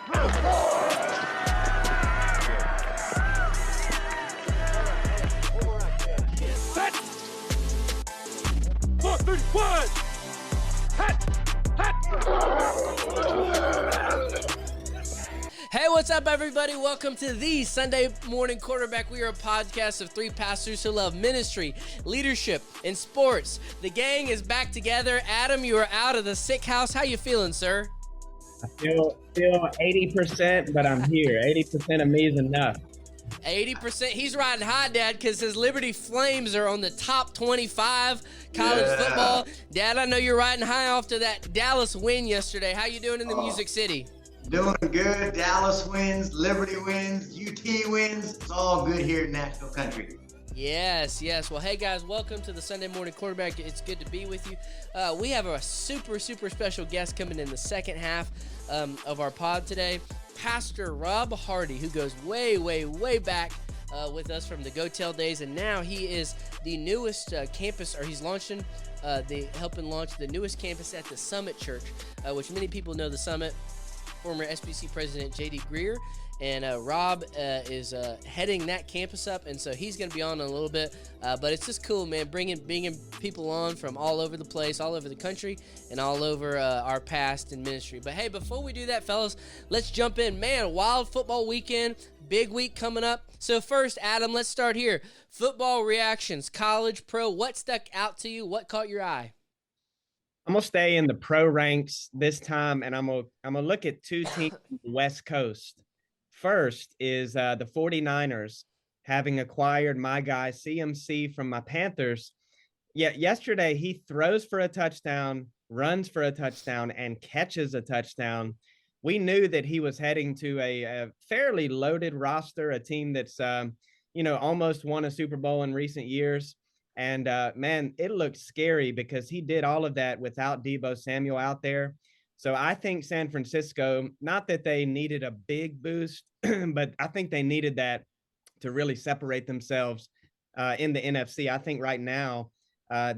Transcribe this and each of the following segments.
Hey, what's up, everybody? Welcome to the Sunday Morning Quarterback. We are a podcast of three pastors who love ministry, leadership, and sports. The gang is back together. Adam, you are out of the sick house. How you feeling, sir? I feel 80%, but I'm here. 80% of me is enough. 80%. He's riding high, Dad, because his Liberty Flames are on the top 25 college football. Dad, I know you're riding high after that Dallas win yesterday. How you doing in the Music City? Doing good. Dallas wins, Liberty wins, UT wins. It's all good here in National Country. Yes. Well, hey, guys, welcome to the Sunday Morning Quarterback. It's good to be with you. We have a super special guest coming in the second half of our pod today. Pastor Rob Hardy, who goes way back with us from the Go Tell days, and now he is the newest campus, or he's launching, helping launch the newest campus at the Summit Church, which many people know the Summit. Former SBC President J.D. Greer, and Rob is heading that campus up, and so he's going to be on in a little bit, but it's just cool, man, bringing people on from all over the place, all over the country, and all over our past in ministry. But hey, before we do that, fellas, let's jump in. Man, wild football weekend, big week coming up. So first, Adam, let's start here. Football reactions, college, pro, what stuck out to you? What caught your eye? I'm going to stay in the pro ranks this time, and I'm gonna look at two teams on the West Coast. First is the 49ers, having acquired my guy CMC from my Panthers. Yesterday he throws for a touchdown, runs for a touchdown, and catches a touchdown. We knew that he was heading to a fairly loaded roster, a team that's almost won a Super Bowl in recent years. And, man, it looked scary because he did all of that without Deebo Samuel out there. So I think San Francisco, not that they needed a big boost, but I think they needed that to really separate themselves in the NFC. I think right now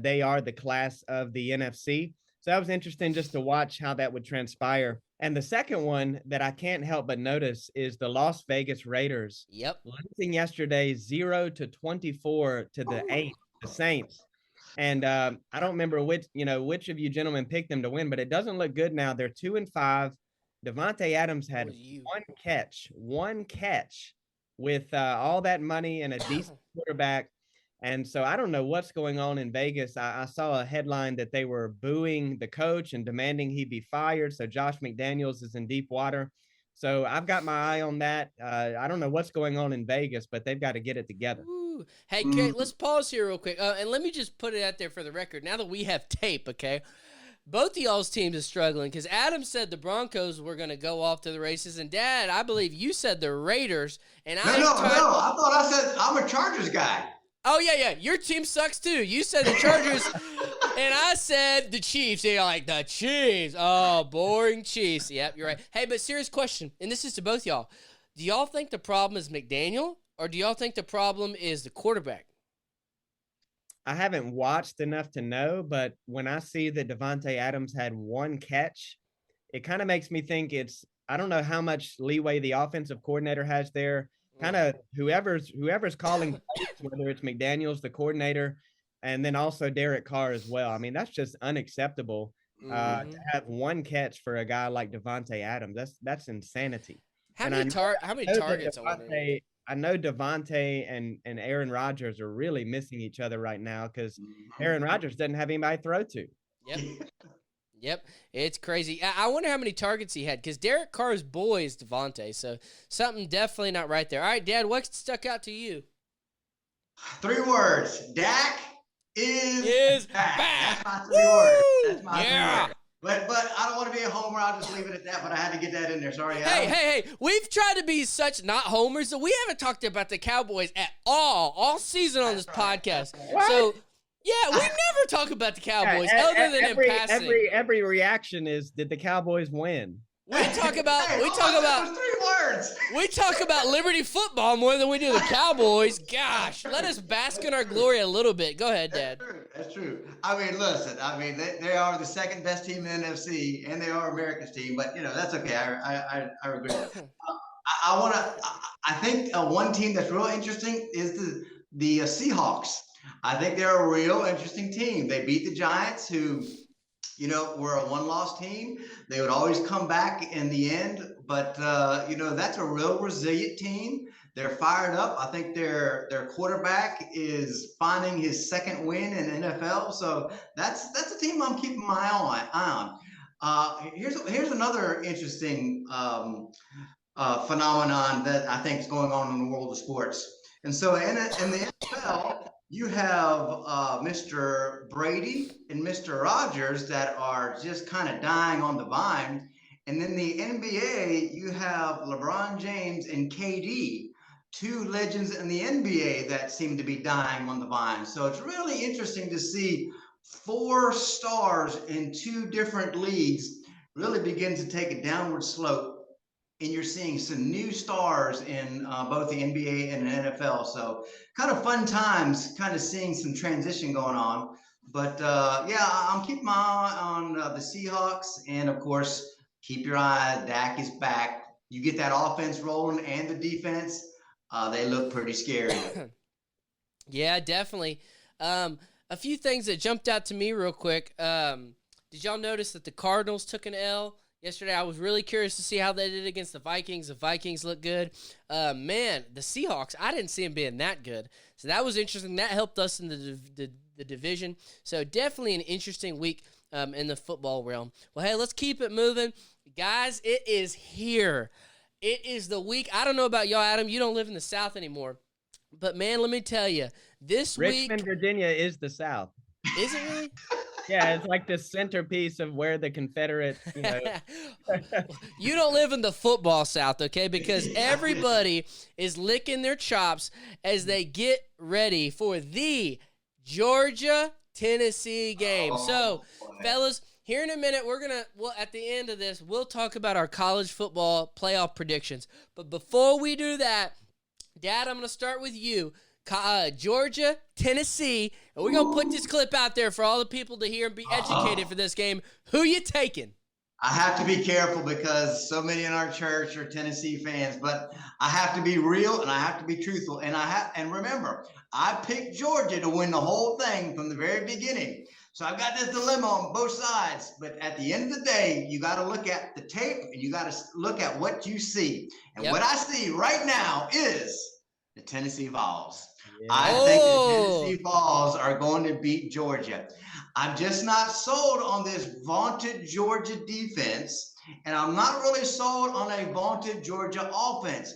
they are the class of the NFC. So that was interesting just to watch how that would transpire. And the second one that I can't help but notice is the Las Vegas Raiders. Yep. Losing yesterday 0-24 to the Saints. And I don't remember which of you gentlemen picked them to win, but it doesn't look good now. They're 2-5. Devontae Adams had one catch with all that money and a decent quarterback. And so I don't know what's going on in Vegas. I saw a headline that they were booing the coach and demanding he be fired. So Josh McDaniels is in deep water. So I've got my eye on that. I don't know what's going on in Vegas, but they've got to get it together. Ooh. Hey, Kate, let's pause here real quick. And let me just put it out there for the record. Now that we have tape, okay, both of y'all's teams are struggling because Adam said the Broncos were going to go off to the races. And, Dad, I believe you said the Raiders. And No, I thought I said I'm a Chargers guy. Oh, yeah. Your team sucks, too. You said the Chargers, and I said the Chiefs. You're like, the Chiefs. Oh, boring Chiefs. Yep, you're right. Hey, but serious question, and this is to both y'all. Do y'all think the problem is McDaniel, or do y'all think the problem is the quarterback? I haven't watched enough to know, but when I see that Devontae Adams had one catch, it kind of makes me think I don't know how much leeway the offensive coordinator has there. Kind of whoever's calling plays, whether it's McDaniels, the coordinator, and then also Derek Carr as well. I mean, that's just unacceptable to have one catch for a guy like Devontae Adams. That's insanity. How many targets? I know Devontae and Aaron Rodgers are really missing each other right now because Aaron Rodgers doesn't have anybody to throw to. Yep, it's crazy. I wonder how many targets he had because Derek Carr's boy is Devontae, so something definitely not right there. All right, Dad, what stuck out to you? 3 words. Dak is back. That's my 3 words. That's my 3 words. But I don't want to be a homer. I'll just leave it at that. But I had to get that in there. Sorry. Hey. We've tried to be such not homers that we haven't talked about the Cowboys at all season on this podcast. So, yeah, we never talk about the Cowboys other than in passing. Every reaction is, did the Cowboys win? Hey, we talk about those 3 words. we talk about Liberty football more than we do the Cowboys. Gosh, let us bask in our glory a little bit. Go ahead, Dad. That's true. I mean, listen. I mean, they are the second best team in the NFC, and they are America's team. But that's okay. I agree. I want to. I think one team that's real interesting is the Seahawks. I think they're a real interesting team. They beat the Giants, who were a one-loss team. They would always come back in the end, but that's a real resilient team. They're fired up. I think their quarterback is finding his second win in NFL. So that's a team I'm keeping my eye on. Here's another interesting phenomenon that I think is going on in the world of sports. And so in the NFL, you have Mr. Brady and Mr. Rogers that are just kind of dying on the vine. And then the NBA, you have LeBron James and KD, 2 legends in the NBA that seem to be dying on the vine. So it's really interesting to see 4 stars in 2 different leagues really begin to take a downward slope. And you're seeing some new stars in both the NBA and the NFL. So kind of fun times, kind of seeing some transition going on. But I'm keeping my eye on the Seahawks. And of course, keep your eye, Dak is back. You get that offense rolling and the defense, they look pretty scary. Yeah, definitely. A few things that jumped out to me real quick. Did y'all notice that the Cardinals took an L yesterday? I was really curious to see how they did against the Vikings. The Vikings look good. Man, the Seahawks, I didn't see them being that good. So that was interesting. That helped us in the division. So definitely an interesting week in the football realm. Well, hey, let's keep it moving. Guys, it is here. It is the week. I don't know about y'all, Adam. You don't live in the South anymore. But, man, let me tell you, this week. Richmond, Virginia is the South. Is it really? Yeah, it's like the centerpiece of where the Confederate, You don't live in the football South, okay? Because everybody is licking their chops as they get ready for the Georgia-Tennessee game. So, fellas, here in a minute, at the end of this, we'll talk about our college football playoff predictions. But before we do that, Dad, I'm going to start with you. Georgia, Tennessee, and we're going to put this clip out there for all the people to hear and be educated for this game. Who you taking? I have to be careful because so many in our church are Tennessee fans, but I have to be real and I have to be truthful. And remember, I picked Georgia to win the whole thing from the very beginning. So I've got this dilemma on both sides, but at the end of the day, you got to look at the tape and you got to look at what you see. And what I see right now is the Tennessee Vols. Yeah. I think the Tennessee Vols are going to beat Georgia. I'm just not sold on this vaunted Georgia defense, and I'm not really sold on a vaunted Georgia offense.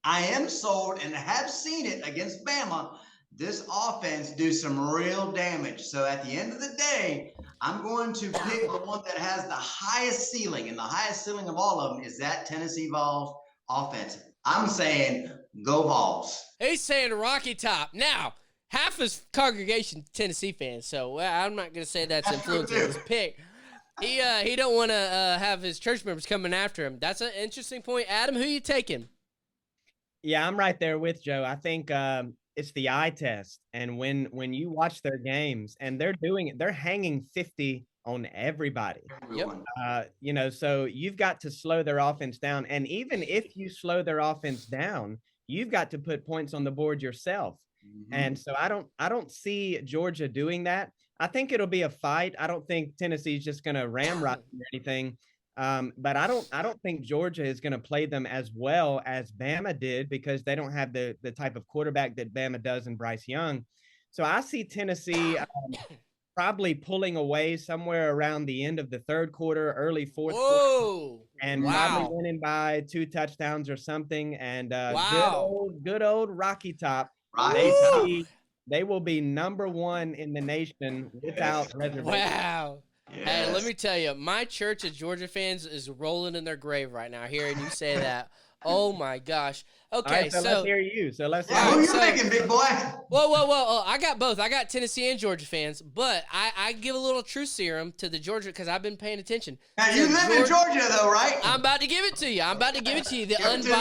I am sold and have seen it against Bama. This offense do some real damage. So at the end of the day, I'm going to pick the one that has the highest ceiling, and the highest ceiling of all of them is that Tennessee Vols offense. I'm saying go Vols. He's saying Rocky Top. Now, half his congregation Tennessee fans, so I'm not going to say that's influencing his pick. He don't want to have his church members coming after him. That's an interesting point. Adam, who you taking? Yeah, I'm right there with Joe. I think it's the eye test. And when you watch their games and they're hanging 50 on everybody. Yep. So you've got to slow their offense down. And even if you slow their offense down, you've got to put points on the board yourself. Mm-hmm. And so I don't see Georgia doing that. I think it'll be a fight. I don't think Tennessee's just going to ramrod or anything. But I don't think Georgia is going to play them as well as Bama did because they don't have the type of quarterback that Bama does in Bryce Young. So I see Tennessee probably pulling away somewhere around the end of the third quarter, early fourth quarter, and probably winning by 2 touchdowns or something. And good old Rocky Top. They will be number 1 in the nation without reservation. Wow. Hey, let Yes. me tell you, my church of Georgia fans is rolling in their grave right now hearing you say that. Oh my gosh. All Okay, right, so let's hear you. So let's Yeah, hear who you. you so- picking, big boy? Whoa. I got both. I got Tennessee and Georgia fans, but I give a little truth serum to the Georgia because I've been paying attention. Now, So you live in Georgia, though, right? I'm about to give it to you. The Give it to me.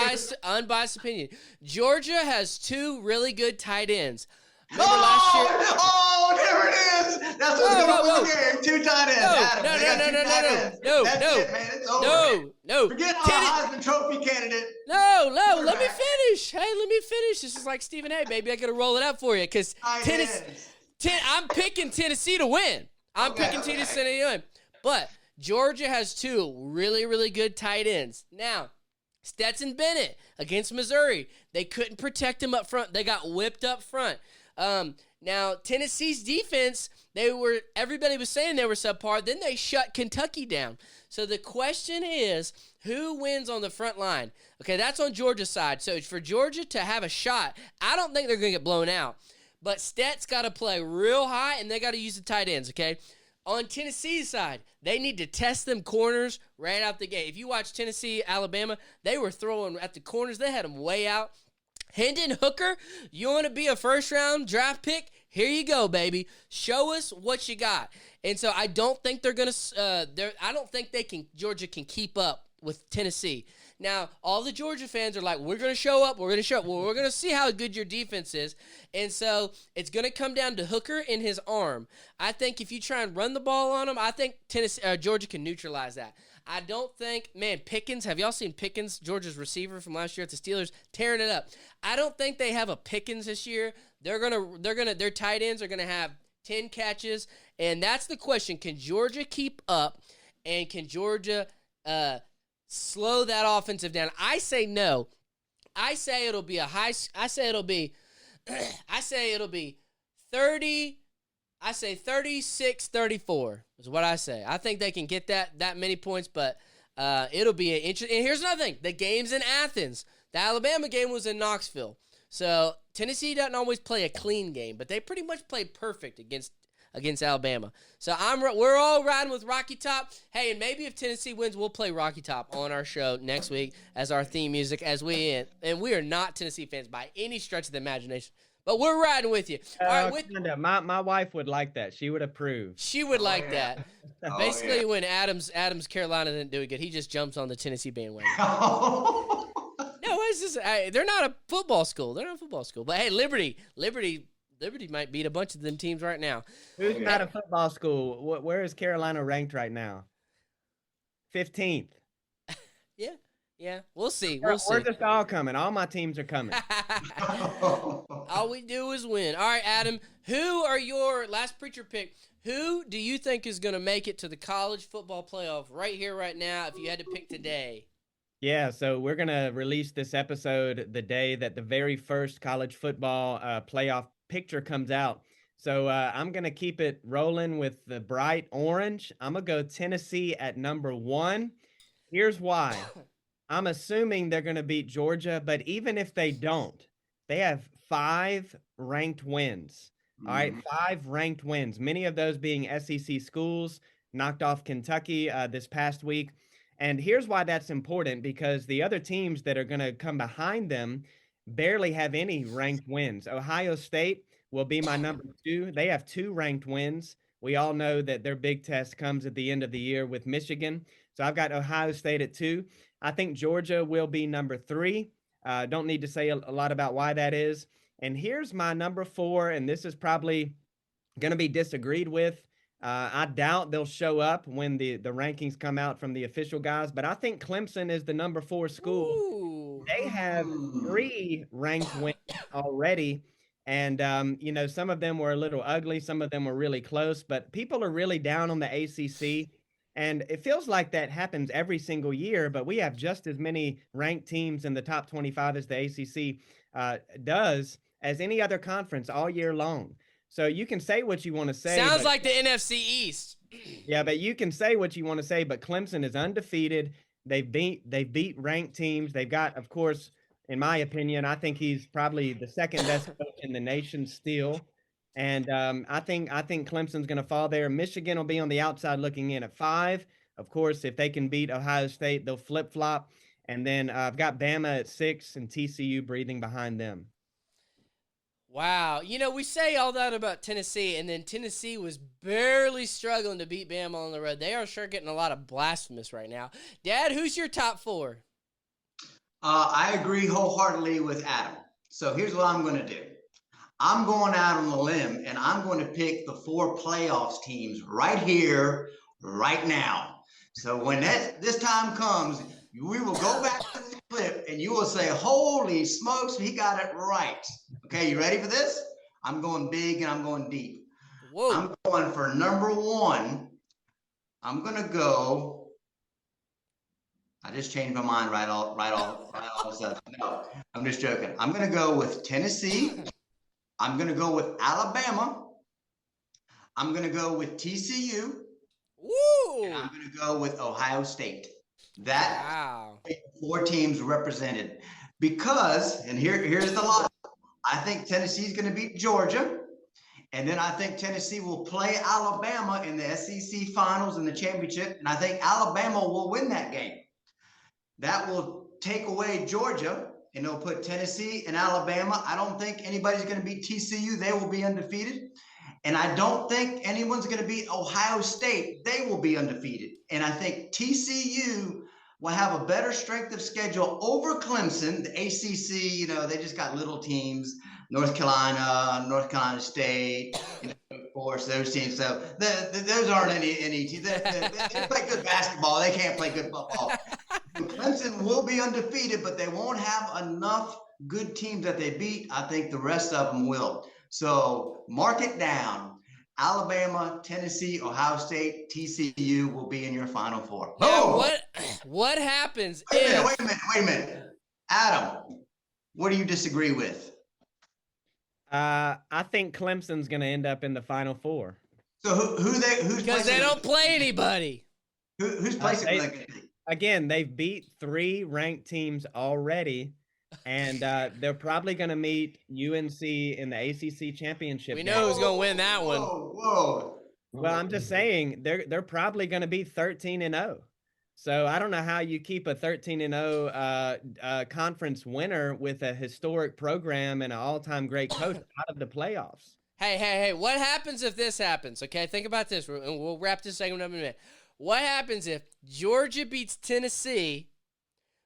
unbiased opinion. Georgia has two really good tight ends. Remember last year? Oh, there it is. That's what's Whoa, going to whoa, win the game. Two tight ends. No, Adam, no, they got no, two no, tight no, ends. no, That's no, it, man. It's over. No. Forget our Tenny- Heisman Trophy candidate. No, let me finish. Hey, let me finish. This is like Stephen A, baby. I got to roll it up for you because Tight Tennessee. ends. I'm picking Tennessee to win. I'm Okay, picking okay. Tennessee to win. But Georgia has two really, really good tight ends. Now, Stetson Bennett against Missouri. They couldn't protect him up front. They got whipped up front. Now, Tennessee's defense, everybody was saying they were subpar. Then they shut Kentucky down. So the question is, who wins on the front line? Okay, that's on Georgia's side. So for Georgia to have a shot, I don't think they're going to get blown out. But Stet's got to play real high, and they got to use the tight ends, okay? On Tennessee's side, they need to test them corners right out the gate. If you watch Tennessee, Alabama, they were throwing at the corners. They had them way out. Hendon Hooker, you want to be a first-round draft pick? Here you go, baby. Show us what you got. And so I don't think they're going to I don't think Georgia can keep up with Tennessee. Now, all the Georgia fans are like, we're going to show up. We're going to show up. Well, we're going to see how good your defense is. And so it's going to come down to Hooker and his arm. I think if you try and run the ball on him, I think Georgia can neutralize that. I don't think, Pickens, have y'all seen Pickens, Georgia's receiver from last year at the Steelers, tearing it up. I don't think they have a Pickens this year. Their tight ends are going to have 10 catches. And that's the question. Can Georgia keep up? And can Georgia slow that offensive down? I say no. I say it'll be 30. I say 36-34 is what I say. I think they can get that many points, but it'll be an interesting. And here's another thing. The game's in Athens. The Alabama game was in Knoxville. So Tennessee doesn't always play a clean game, but they pretty much played perfect against Alabama. So we're all riding with Rocky Top. Hey, and maybe if Tennessee wins, we'll play Rocky Top on our show next week as our theme music as we end. And we are not Tennessee fans by any stretch of the imagination. But we're riding with you. All right, Kinda. My wife would like that. She would approve. she would like yeah. that. Oh, Basically, yeah. when Adams Carolina didn't do it good, he just jumps on the Tennessee bandwagon. No, it's just they're not a football school. They're not a football school. But hey, Liberty might beat a bunch of them teams right now. Who's not a football school? Where is Carolina ranked right now? 15th. Yeah, we'll see. We're We'll see. just all coming. All my teams are coming. All we do is win. All right, Adam, who are your last preacher pick? Who do you think is going to make it to the college football playoff right here, right now, if you had to pick today? Yeah, so we're going to release this episode the day that the very first college football playoff picture comes out. So I'm going to keep it rolling with the bright orange. I'm going to go Tennessee at number 1. Here's why. I'm assuming they're going to beat Georgia, but even if they don't, they have 5 ranked wins. All right, 5 ranked wins, many of those being SEC schools, knocked off Kentucky this past week. And here's why that's important, because the other teams that are going to come behind them barely have any ranked wins. Ohio State will be my number 2. They have 2 ranked wins. We all know that their big test comes at the end of the year with Michigan. So I've got Ohio State at 2. I think Georgia will be number 3. Don't need to say a lot about why that is. And here's my number 4, and this is probably going to be disagreed with. I doubt they'll show up when the rankings come out from the official guys, but I think Clemson is the number 4 school. Ooh. They have 3 ranked wins already. And, some of them were a little ugly. Some of them were really close, but people are really down on the ACC. And it feels like that happens every single year, but we have just as many ranked teams in the top 25 as the ACC does as any other conference all year long. So you can say what you want to say. Sounds like the NFC East. Yeah, but you can say what you want to say, but Clemson is undefeated. They beat ranked teams. They've got, of course, in my opinion, I think he's probably the second best coach in the nation still. And I think Clemson's going to fall there. Michigan will be on the outside looking in at 5. Of course, if they can beat Ohio State, they'll flip flop. And then I've got Bama at 6 and TCU breathing behind them. Wow. We say all that about Tennessee, and then Tennessee was barely struggling to beat Bama on the road. They are sure getting a lot of blasphemous right now. Dad, who's your top 4? I agree wholeheartedly with Adam. So here's what I'm going to do. I'm going out on a limb, and I'm going to pick the 4 playoffs teams right here, right now. So when this time comes, we will go back to the clip, and you will say, holy smokes, he got it right. Okay, you ready for this? I'm going big, and I'm going deep. Whoa. I'm going for number 1. I'm going to go. I just changed my mind right all of a sudden. No, I'm just joking. I'm going to go with Tennessee. I'm going to go with Alabama. I'm going to go with TCU. Woo! And I'm going to go with Ohio State. That wow. 4 teams represented. Because, and here's the logic. I think Tennessee's going to beat Georgia. And then I think Tennessee will play Alabama in the SEC finals and the championship. And I think Alabama will win that game. That will take away Georgia, and they'll put Tennessee and Alabama. I don't think anybody's going to beat TCU. They will be undefeated. And I don't think anyone's going to beat Ohio State. They will be undefeated. And I think TCU will have a better strength of schedule over Clemson. The ACC, they just got little teams. North Carolina State, of course, those teams. So those aren't any teams. They play good basketball. They can't play good football. Clemson will be undefeated, but they won't have enough good teams that they beat. I think the rest of them will. So mark it down. Alabama, Tennessee, Ohio State, TCU will be in your Final 4. Now, what happens Wait a minute. Adam, what do you disagree with? I think Clemson's going to end up in the Final 4. So who's because they don't play anybody. Who's placing them? Again, they've beat 3 ranked teams already, and they're probably going to meet UNC in the ACC championship. We know who's going to win that one. Whoa. Well, I'm just saying they're probably going to be 13-0. So I don't know how you keep a 13-0 conference winner with a historic program and an all-time great coach out of the playoffs. Hey, what happens if this happens? Okay, think about this, and we'll wrap this segment up in a minute. What happens if Georgia beats Tennessee,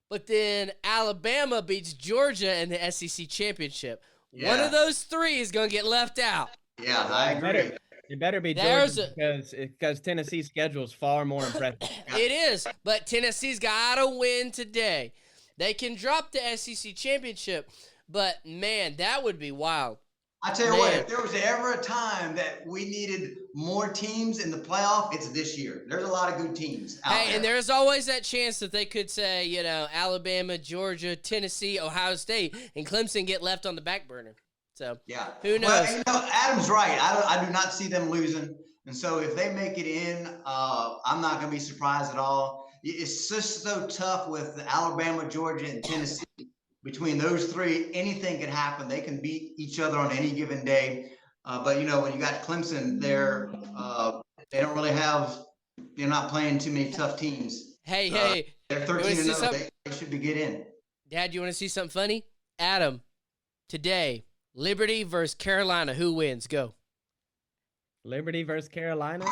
but then Alabama beats Georgia in the SEC championship? Yeah. One of those 3 is going to get left out. Yeah, I agree. It better be Georgia because Tennessee's schedule is far more impressive. It is, but Tennessee's got to win today. They can drop the SEC championship, but, man, that would be wild. I tell you what, if there was ever a time that we needed more teams in the playoff, it's this year. There's a lot of good teams out there. And there's always that chance that they could say, Alabama, Georgia, Tennessee, Ohio State, and Clemson get left on the back burner. So, yeah. Who knows? Well, Adam's right. I do not see them losing. And so if they make it in, I'm not going to be surprised at all. It's just so tough with Alabama, Georgia, and Tennessee. Between those 3, anything can happen. They can beat each other on any given day. But, when you got Clemson there, they don't really they're not playing too many tough teams. Hey. They're 13-0. They should be get in. Dad, you want to see something funny? Adam, today, Liberty versus Carolina. Who wins? Go. Liberty versus Carolina?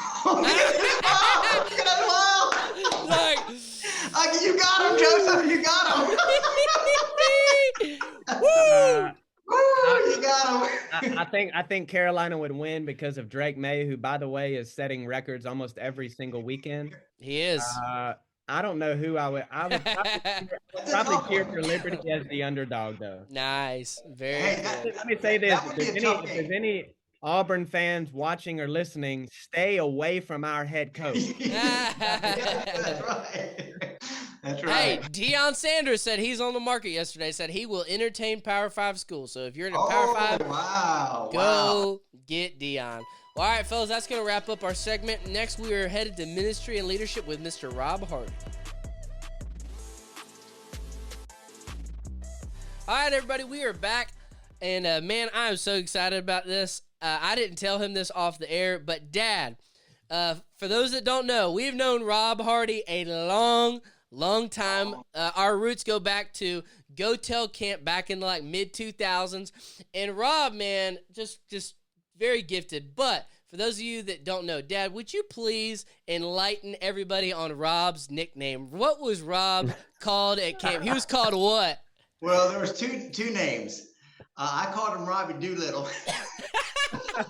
You got him, Joseph. You got him. Woo! You got him. I think Carolina would win because of Drake May, who, by the way, is setting records almost every single weekend. He is. I don't know who I would probably cheer for Liberty as the underdog, though. Nice. Very good. Let me say this. If there's any Auburn fans watching or listening, stay away from our head coach. That's right. That's right. Hey, Deion Sanders said he's on the market yesterday. Said he will entertain Power 5 schools. So if you're in a Power 5, go get Deion. Well, all right, fellas, that's going to wrap up our segment. Next, we are headed to ministry and leadership with Mr. Rob Hardy. All right, everybody, we are back. And, man, I am so excited about this. I didn't tell him this off the air, but Dad, for those that don't know, we've known Rob Hardy a long time. Our roots go back to Go Tell Camp back in like mid 2000s, and Rob, man, just very gifted. But for those of you that don't know, Dad, would you please enlighten everybody on Rob's nickname? What was Rob called at camp? He was called what? Well, there was two names. I called him Robbie Doolittle. I'm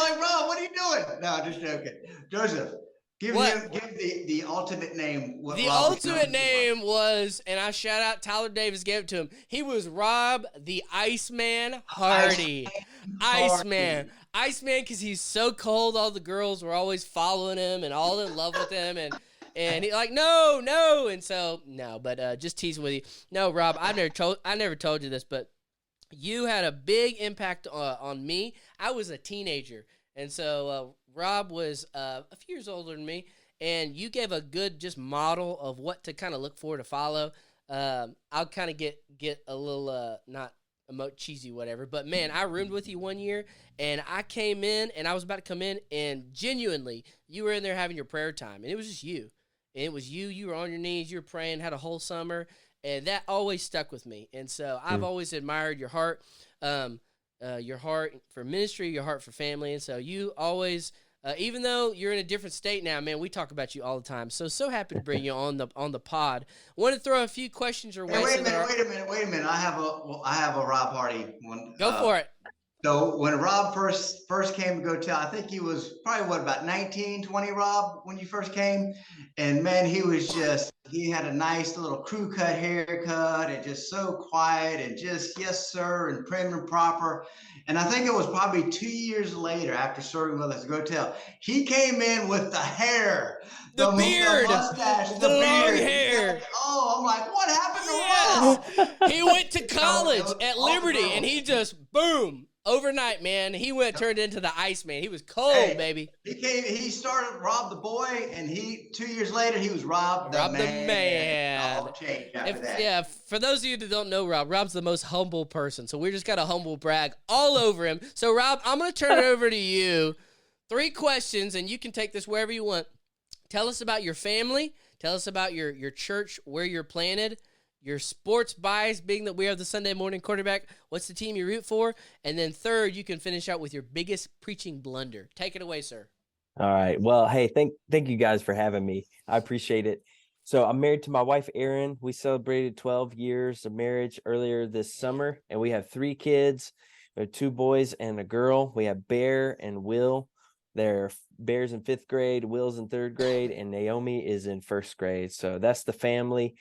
like, Rob, what are you doing? No, just joking. Joseph, give the ultimate name. The ultimate name was, and I shout out Tyler Davis gave it to him. He was Rob the Iceman Hardy. Iceman, because he's so cold. All the girls were always following him and all in love with him, and he like no, and so no, but just teasing with you. No, Rob, I never told you this, but you had a big impact on me. I was a teenager, and so Rob was a few years older than me, and you gave a good just model of what to kind of look for to follow. I'll kind of get a little not cheesy whatever, but man, I roomed with you one year, and I came in, and I was about to come in, and genuinely, you were in there having your prayer time, and it was just you. And it was you were on your knees, you were praying, had a whole summer, and that always stuck with me. And so I've always admired your heart for ministry, your heart for family. And so you always, even though you're in a different state now, man, we talk about you all the time. So happy to bring you on the pod. Want to throw a few questions your way. Hey, wait a minute. I have a Rob Hardy one. Go for it. So when Rob first came to Go Tell, I think he was probably about 19, 20, Rob, when you first came. And man, he had a nice little crew cut haircut and just so quiet and just, yes, sir, and prim and proper. And I think it was probably 2 years later after serving with us at Go Tell, he came in with the hair, the beard, the mustache, the long hair. Oh, I'm like, what happened to Rob? He went to college at Liberty, and he just, boom. Overnight, man, he turned into the Iceman. He was cold, baby. He started Rob the boy, and 2 years later, he was Rob the man. All changed after that. Yeah, for those of you that don't know Rob's the most humble person, so we just got a humble brag all over him. So, Rob, I'm going to turn it over to you. 3 questions, and you can take this wherever you want. Tell us about your family. Tell us about your church, where you're planted. Your sports bias, being that we are the Sunday morning quarterback. What's the team you root for? And then third, you can finish out with your biggest preaching blunder. Take it away, sir. All right. Well, hey, thank you guys for having me. I appreciate it. So I'm married to my wife, Erin. We celebrated 12 years of marriage earlier this summer, and we have 3 kids. We have 2 boys and a girl. We have Bear and Will. They're Bear's in 5th grade, Will's in 3rd grade, and Naomi is in 1st grade. So that's the family.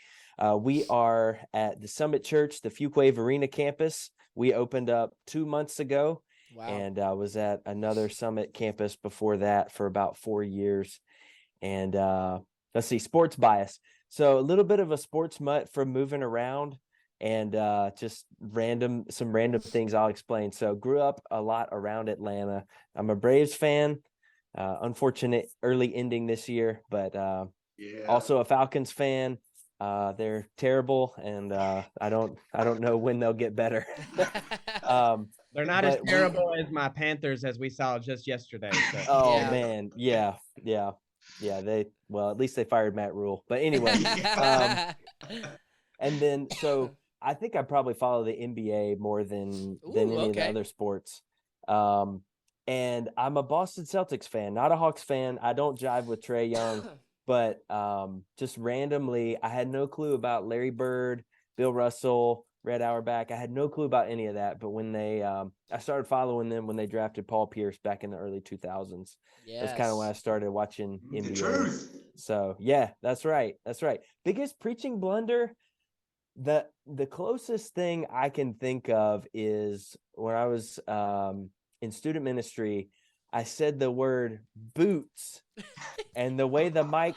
We are at the Summit Church, the Fuquay Arena campus. We opened up 2 months ago. Wow. And I was at another Summit campus before that for about 4 years. And let's see, sports bias. So a little bit of a sports mutt from moving around and just some random things I'll explain. So grew up a lot around Atlanta. I'm a Braves fan. Unfortunate early ending this year, but also a Falcons fan. They're terrible, and I don't know when they'll get better. They're not as terrible as my Panthers, as we saw just yesterday. So. Oh man, yeah. At least they fired Matt Rule. But anyway, and then so I think I probably follow the NBA more than any of the other sports. And I'm a Boston Celtics fan, not a Hawks fan. I don't jive with Trae Young. But just randomly, I had no clue about Larry Bird, Bill Russell, Red Auerbach. I had no clue about any of that. But when I started following them when they drafted Paul Pierce back in the early 2000s. Yes. That's kind of when I started watching NBA. Truth. So, yeah, that's right. Biggest preaching blunder, the closest thing I can think of is when I was in student ministry, I said the word boots, and the way the mic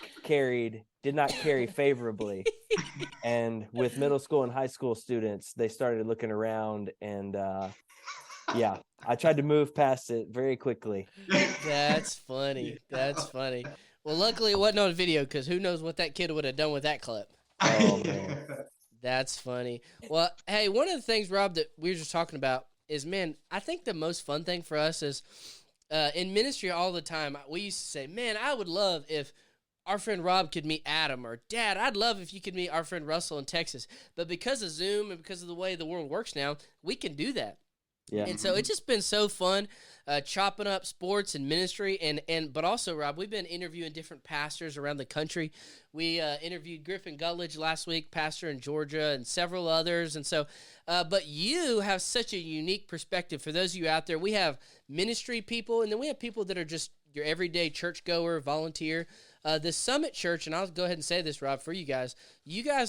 did not carry favorably. And with middle school and high school students, they started looking around, and I tried to move past it very quickly. That's funny. Well, luckily it wasn't on video, because who knows what that kid would have done with that clip. Oh, man. That's funny. Well, hey, one of the things, Rob, that we were just talking about, is, man, I think the most fun thing for us is in ministry all the time. We used to say, man, I would love if our friend Rob could meet Adam, or Dad, I'd love if you could meet our friend Russell in Texas. But because of Zoom and because of the way the world works now, we can do that. Yeah. And so it's just been so fun chopping up sports and ministry. But also, Rob, we've been interviewing different pastors around the country. We interviewed Griffin Gulledge last week, pastor in Georgia, and several others. And so, but you have such a unique perspective. For those of you out there, we have ministry people, and then we have people that are just your everyday churchgoer, volunteer. The Summit Church, and I'll go ahead and say this, Rob, for you guys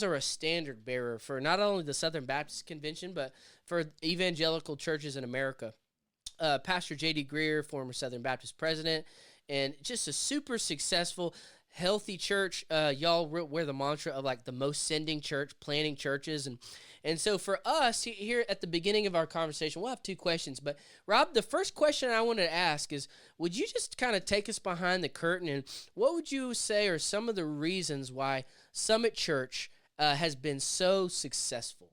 are a standard bearer for not only the Southern Baptist Convention, but for evangelical churches in America. Pastor J.D. Greer, former Southern Baptist president, and just a super successful, healthy church. Y'all wear the mantra of like the most sending church, planting churches. And so for us here at the beginning of our conversation, we'll have two questions. But Rob, the first question I wanted to ask is, would you just kind of take us behind the curtain, and what would you say are some of the reasons why Summit Church has been so successful?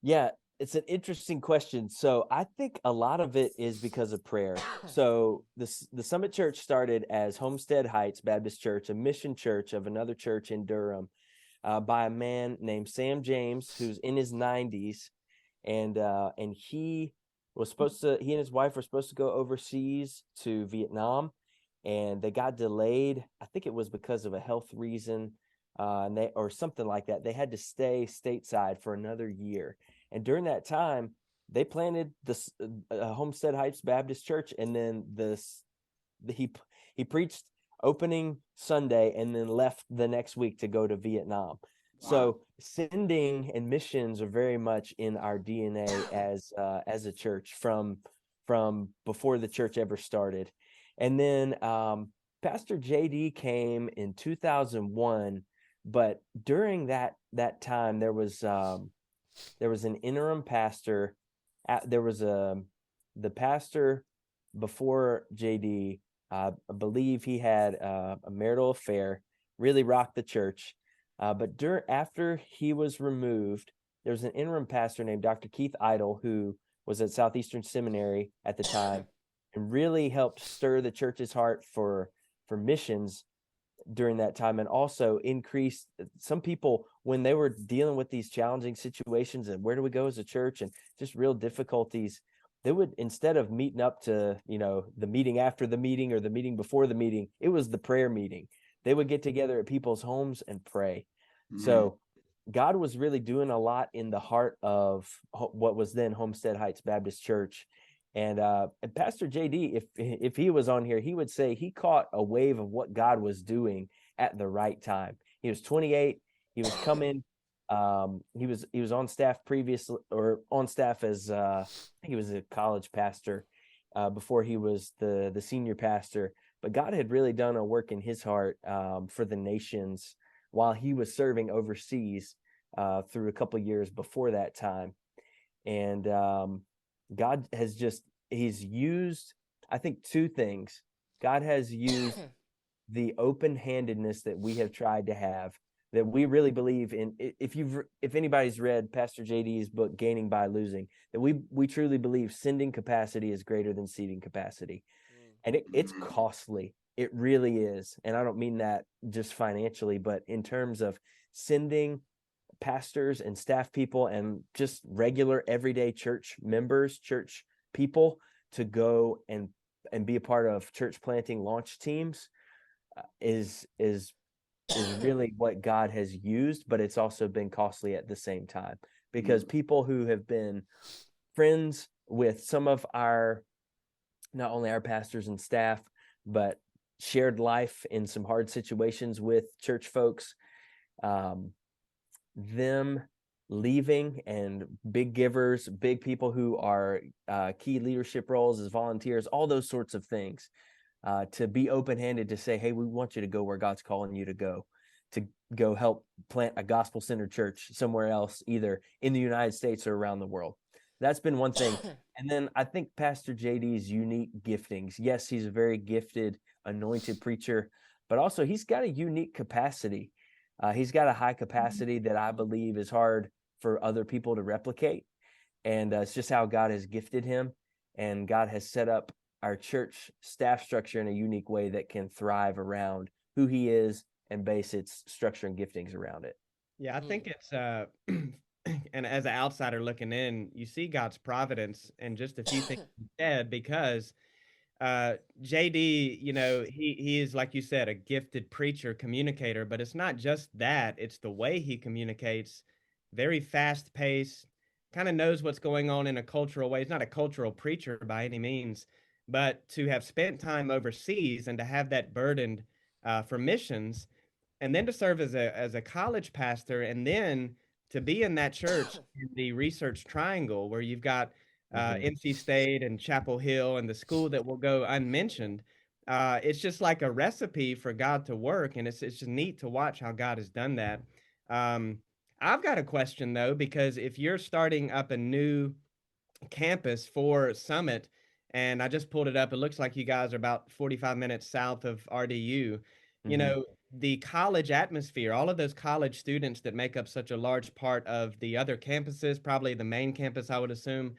Yeah, it's an interesting question. So I think a lot of it is because of prayer. So the Summit Church started as Homestead Heights Baptist Church, a mission church of another church in Durham, by a man named Sam James, who's in his 90s, and he and his wife were supposed to go overseas to Vietnam, and they got delayed. I think it was because of a health reason, or something like that. They had to stay stateside for another year, and during that time, they planted this Homestead Heights Baptist Church, and then he preached opening Sunday and then left the next week to go to Vietnam. Wow. So sending and missions are very much in our DNA as a church from before the church ever started. And then Pastor JD came in 2001, but during that time there was an interim pastor. There was the pastor before JD. I believe he had a marital affair, really rocked the church. But after he was removed, there was an interim pastor named Dr. Keith Idle, who was at Southeastern Seminary at the time, and really helped stir the church's heart for missions during that time, and also increased some people when they were dealing with these challenging situations and where do we go as a church and just real difficulties. They would, instead of meeting up to, the meeting after the meeting or the meeting before the meeting, it was the prayer meeting. They would get together at people's homes and pray. Mm-hmm. So God was really doing a lot in the heart of what was then Homestead Heights Baptist Church. And Pastor JD, if he was on here, he would say he caught a wave of what God was doing at the right time. He was 28. He was coming. He was on staff previously, or on staff as I think he was a college pastor before he was the senior pastor. But God had really done a work in his heart for the nations while he was serving overseas through a couple of years before that time. And God has he's used, I think, two things. God has used the open-handedness that we have tried to have, that we really believe in. If anybody's read Pastor JD's book, Gaining by Losing, that we truly believe sending capacity is greater than seeding capacity. And it's costly. It really is. And I don't mean that just financially, but in terms of sending pastors and staff people and just regular everyday church members, church people to go and be a part of church planting launch teams is really what God has used, but it's also been costly at the same time, because people who have been friends with some of not only our pastors and staff, but shared life in some hard situations with church folks, them leaving, and big givers, big people who are key leadership roles as volunteers, all those sorts of things, to be open-handed to say, hey, we want you to go where God's calling you to go help plant a gospel-centered church somewhere else, either in the United States or around the world. That's been one thing. And then I think Pastor JD's unique giftings. Yes, he's a very gifted, anointed preacher, but also he's got a unique capacity. He's got a high capacity that I believe is hard for other people to replicate. And it's just how God has gifted him, and God has set up our church staff structure in a unique way that can thrive around who he is and base its structure and giftings around it. Yeah, I think it's and as an outsider looking in, you see God's providence and just a few things he said, because JD, he is, like you said, a gifted preacher, communicator, but it's not just that, it's the way he communicates, very fast paced, kind of knows what's going on in a cultural way. He's not a cultural preacher by any means, but to have spent time overseas and to have that burdened for missions, and then to serve as a college pastor, and then to be in that church in the Research Triangle where you've got NC State and Chapel Hill and the school that will go unmentioned. It's just like a recipe for God to work, and it's just neat to watch how God has done that. Um, I've got a question though, because if you're starting up a new campus for Summit, and I just pulled it up, it looks like you guys are about 45 minutes south of RDU. You know, the college atmosphere, all of those college students that make up such a large part of the other campuses, probably the main campus, I would assume.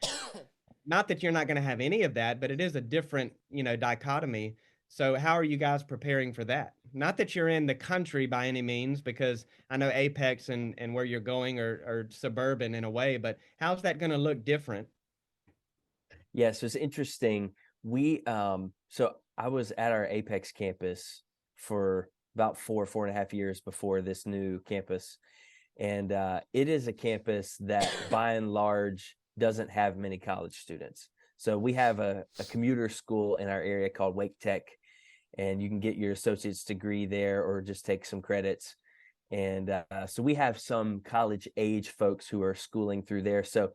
Not that you're not going to have any of that, but it is a different, dichotomy. So how are you guys preparing for that? Not that you're in the country by any means, because I know Apex and where you're going are suburban in a way, but how's that going to look different? Yeah, so it's interesting. So I was at our Apex campus for about 4.5 years before this new campus. And it is a campus that by and large doesn't have many college students. So we have a commuter school in our area called Wake Tech, and you can get your associate's degree there or just take some credits. And so we have some college age folks who are schooling through there. So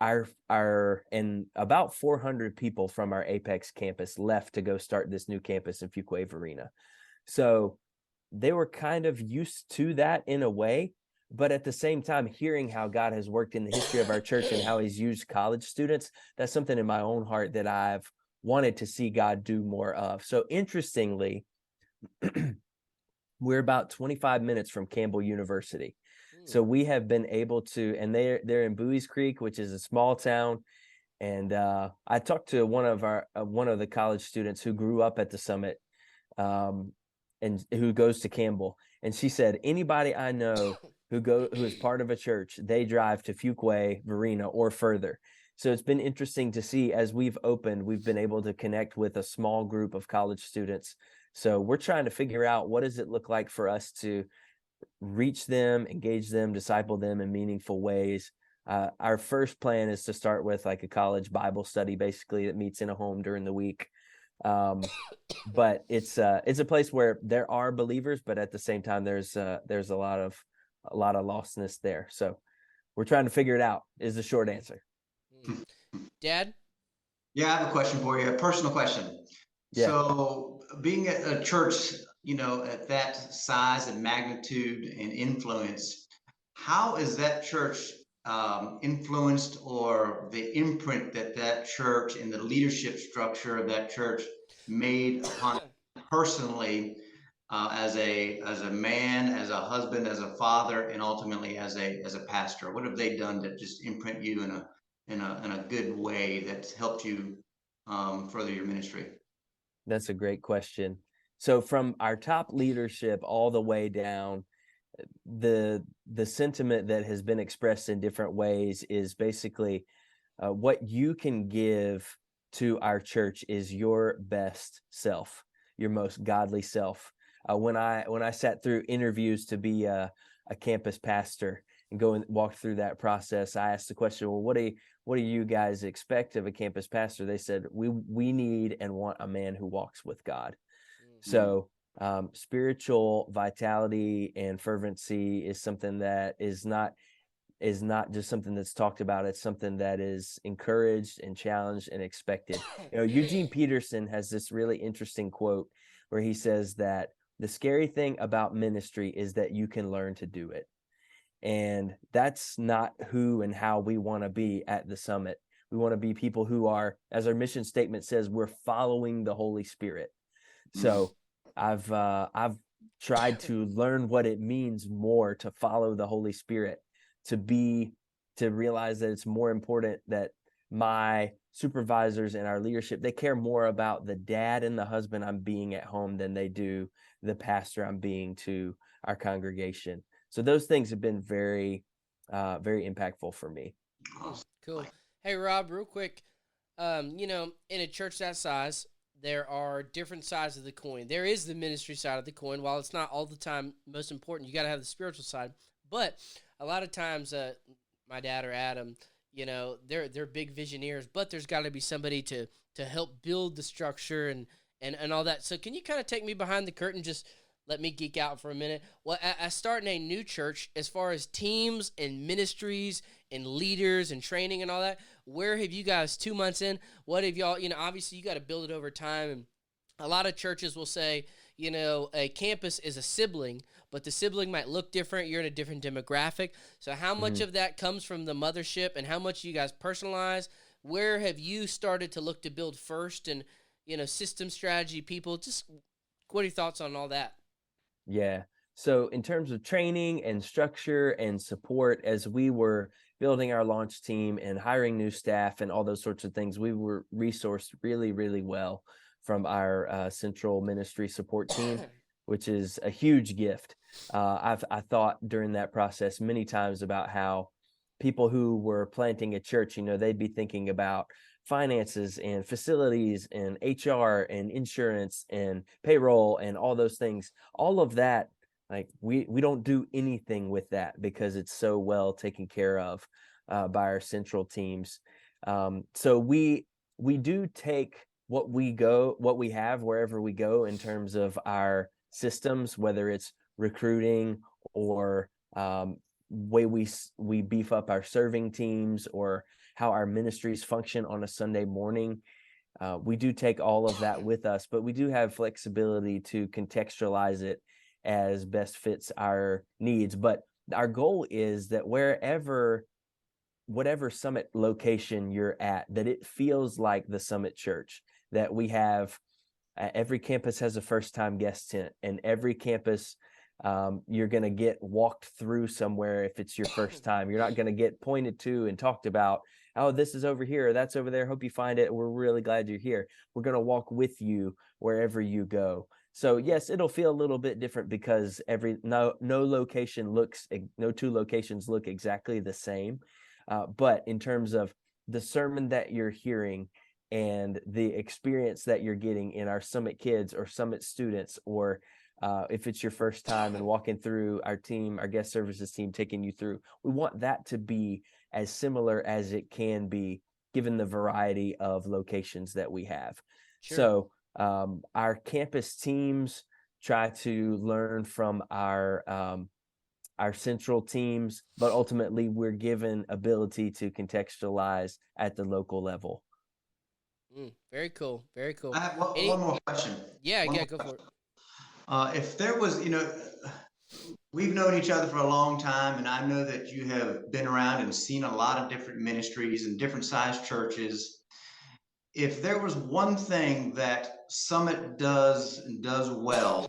and about 400 people from our Apex campus left to go start this new campus in Fuquay-Varina. So they were kind of used to that in a way, but at the same time, hearing how God has worked in the history of our church and how he's used college students, that's something in my own heart that I've wanted to see God do more of. So interestingly, we're about 25 minutes from Campbell University. So we have been able to, and they're in Bowie's Creek, which is a small town. And I talked to one of the college students who grew up at the Summit, and who goes to Campbell, and she said anybody I know who is part of a church, they drive to Fuquay-Varina or further. So it's been interesting to see, as we've opened, we've been able to connect with a small group of college students. So we're trying to figure out, what does it look like for us to reach them, engage them, disciple them in meaningful ways. Our first plan is to start with like a college Bible study, basically, that meets in a home during the week. But it's a place where there are believers, but at the same time, there's a lot of lostness there. So we're trying to figure it out, is the short answer. Dad? Yeah, I have a question for you, a personal question. Yeah. So being at a church, at that size and magnitude and influence, how is that church influenced, or the imprint that church and the leadership structure of that church made upon personally, as a man, as a husband, as a father, and ultimately as a pastor? What have they done to just imprint you in a good way that's helped you further your ministry? That's a great question. So from our top leadership all the way down, the sentiment that has been expressed in different ways is basically what you can give to our church is your best self, your most godly self. When I sat through interviews to be a campus pastor and go and walk through that process, I asked the question, well, what do you guys expect of a campus pastor? They said, we need and want a man who walks with God. So spiritual vitality and fervency is something that is not just something that's talked about. It's something that is encouraged and challenged and expected. Eugene Peterson has this really interesting quote where he says that the scary thing about ministry is that you can learn to do it. And that's not who and how we want to be at the Summit. We want to be people who are, as our mission statement says, we're following the Holy Spirit. So I've tried to learn what it means more to follow the Holy Spirit, to to realize that it's more important that my supervisors and our leadership, they care more about the dad and the husband I'm being at home than they do the pastor I'm being to our congregation. So those things have been very, very impactful for me. Cool. Hey, Rob, real quick, in a church that size, there are different sides of the coin. There is the ministry side of the coin. While it's not all the time most important, you got to have the spiritual side. But a lot of times, my dad or Adam, they're big visioneers, but there's got to be somebody to help build the structure and all that. So can you kind of take me behind the curtain, just let me geek out for a minute? Well, I start in a new church, as far as teams and ministries and leaders and training and all that, where have you guys 2 months in? What have y'all, obviously you got to build it over time. And a lot of churches will say, a campus is a sibling, but the sibling might look different. You're in a different demographic. So how much of that comes from the mothership, and how much you guys personalize? Where have you started to look to build first, and, system strategy, people? Just what are your thoughts on all that? Yeah. So in terms of training and structure and support, as we were building our launch team and hiring new staff and all those sorts of things, we were resourced really, really well from our central ministry support team, which is a huge gift. I thought during that process many times about how people who were planting a church, they'd be thinking about finances and facilities and HR and insurance and payroll and all those things. All of that, like we don't do anything with that because it's so well taken care of by our central teams. So we do take what we have wherever we go in terms of our systems, whether it's recruiting or way we beef up our serving teams or how our ministries function on a Sunday morning. We do take all of that with us, but we do have flexibility to contextualize it as best fits our needs. But our goal is that whatever Summit location you're at, that it feels like the Summit Church, that we have every campus has a first-time guest tent, and every campus you're going to get walked through somewhere if it's your first time. You're not going to get pointed to and talked about, oh, this is over here, that's over there, hope you find it, we're really glad you're here. We're going to walk with you wherever you go. So yes, it'll feel a little bit different because no two locations look exactly the same. But in terms of the sermon that you're hearing and the experience that you're getting in our Summit kids or Summit students, or if it's your first time and walking through our team, our guest services team taking you through, we want that to be as similar as it can be given the variety of locations that we have. Sure. So our campus teams try to learn from our central teams, but ultimately we're given ability to contextualize at the local level. Very cool. Very cool. I have one more question. Yeah, go for it. If there was, we've known each other for a long time, and I know that you have been around and seen a lot of different ministries and different sized churches. If there was one thing that Summit does well,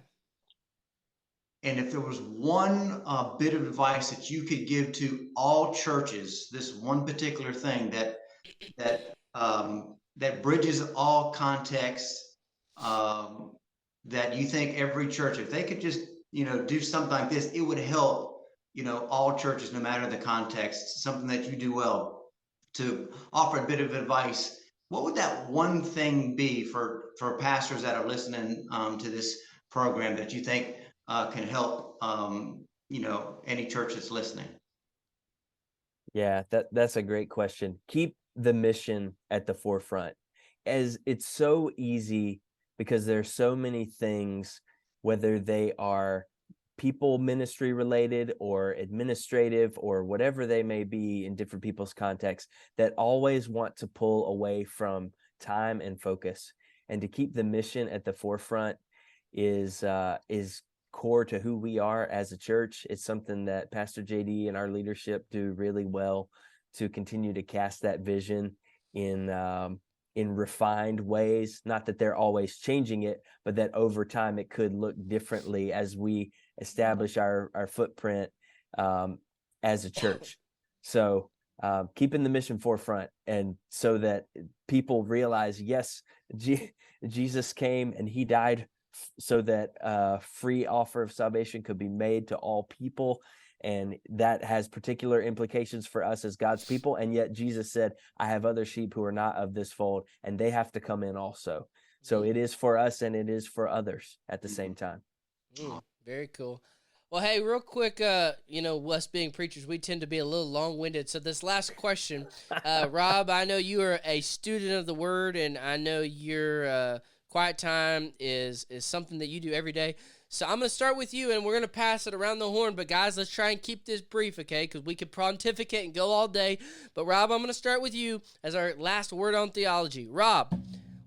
and if there was one bit of advice that you could give to all churches, this one particular thing that bridges all contexts, that you think every church, if they could just do something like this, it would help all churches, no matter the context. Something that you do well, to offer a bit of advice. What would that one thing be for pastors that are listening to this program that you think can help any church that's listening? Yeah, that's a great question. Keep the mission at the forefront, as it's so easy because there's so many things, whether they are people ministry related or administrative or whatever they may be in different people's contexts, that always want to pull away from time and focus. And to keep the mission at the forefront is core to who we are as a church. It's something that Pastor JD and our leadership do really well, to continue to cast that vision in refined ways. Not that they're always changing it, but that over time it could look differently as we establish our footprint as a church. So keeping the mission forefront, and so that people realize, yes, Jesus came and he died so that free offer of salvation could be made to all people. And that has particular implications for us as God's people. And yet Jesus said, I have other sheep who are not of this fold, and they have to come in also. So it is for us and it is for others at the same time. Very cool. Well, hey, real quick, us being preachers, we tend to be a little long-winded. So this last question, Rob, I know you are a student of the Word, and I know your quiet time is something that you do every day. So I'm going to start with you, and we're going to pass it around the horn. But, guys, let's try and keep this brief, okay, because we could pontificate and go all day. But, Rob, I'm going to start with you as our last word on theology. Rob,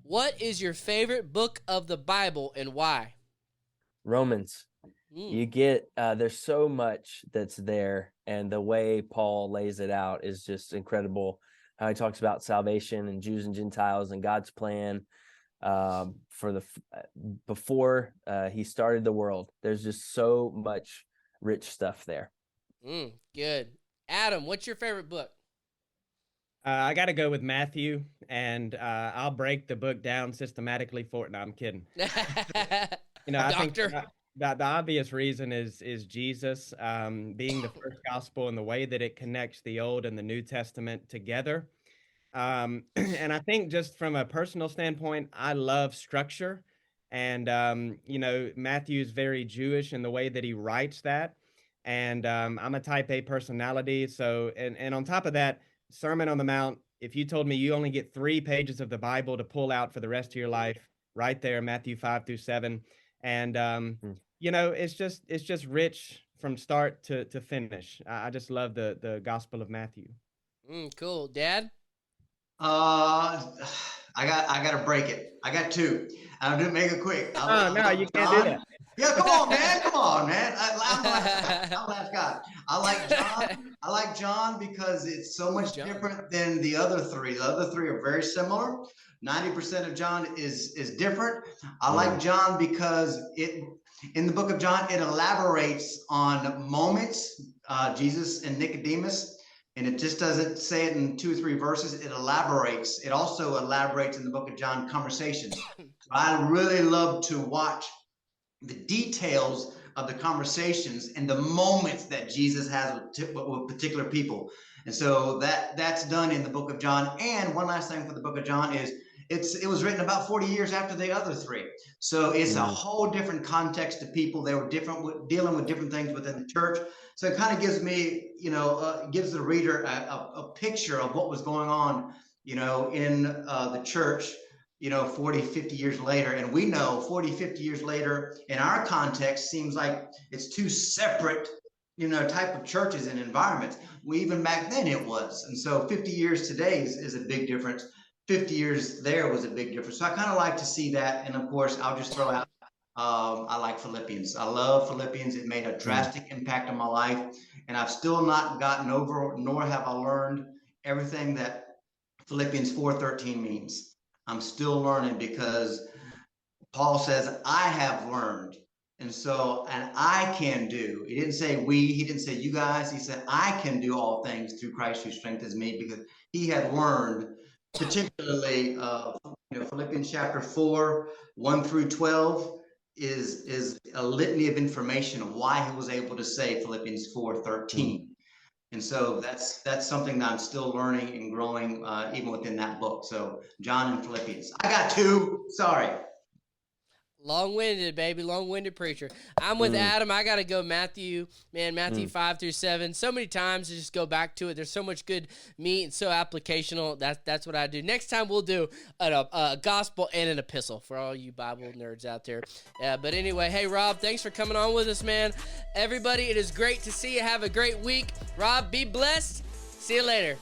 what is your favorite book of the Bible and why? Romans. You get, there's so much that's there, and the way Paul lays it out is just incredible. How he talks about salvation and Jews and Gentiles and God's plan before he started the world. There's just so much rich stuff there. Good. Adam, what's your favorite book? I got to go with Matthew, and I'll break the book down systematically for it. No, I'm kidding. I think the obvious reason is Jesus being the first gospel, and the way that it connects the Old and the New Testament together. And I think just from a personal standpoint, I love structure. And, Matthew is very Jewish in the way that he writes that. And I'm a type A personality. So, and on top of that, Sermon on the Mount, if you told me you only get 3 pages of the Bible to pull out for the rest of your life, right there, Matthew 5-7. And, it's just rich from start to finish. I just love the Gospel of Matthew. Cool. Dad? I got to break it. I got 2. I'll make it quick. No, you can't do that. Yeah, come on, man. I'm last guy. I like John. I like John because it's so much different than the other 3. The other 3 are very similar. 90% of John is different. I like John because in the book of John, it elaborates on moments, Jesus and Nicodemus, and it just doesn't say it in 2 or 3 verses. It elaborates. It also elaborates in the book of John conversations. I really love to watch the details of the conversations and the moments that Jesus has with particular people. And so that's done in the book of John. And one last thing for the book of John is it was written about 40 years after the other 3. So it's a whole different context to people. They were dealing with different things within the church. So it kind of gives me, gives the reader a picture of what was going on, in the church, 40, 50 years later. And we know 40, 50 years later, in our context, seems like it's 2 separate, type of churches and environments. Even back then it was. And so 50 years today is a big difference. 50 years there was a big difference. So I kind of like to see that. And of course, I'll just throw out, I like Philippians. I love Philippians. It made a drastic impact on my life. And I've still not gotten over, nor have I learned everything that Philippians 4:13 means. I'm still learning, because Paul says, I have learned. And I can do. He didn't say we, he didn't say you guys. He said, I can do all things through Christ who strengthens me, because he had learned, particularly Philippians chapter 4:1-12 is a litany of information of why he was able to say Philippians 4:13. And so that's something that I'm still learning and growing even within that book. So John and Philippians. I got 2. Sorry. Long-winded, baby. Long-winded preacher. I'm with Adam. I got to go Matthew. Man, Matthew 5-7. So many times to just go back to it. There's so much good meat and so applicational. That's what I do. Next time we'll do a gospel and an epistle for all you Bible nerds out there. But anyway, hey, Rob, thanks for coming on with us, man. Everybody, it is great to see you. Have a great week. Rob, be blessed. See you later.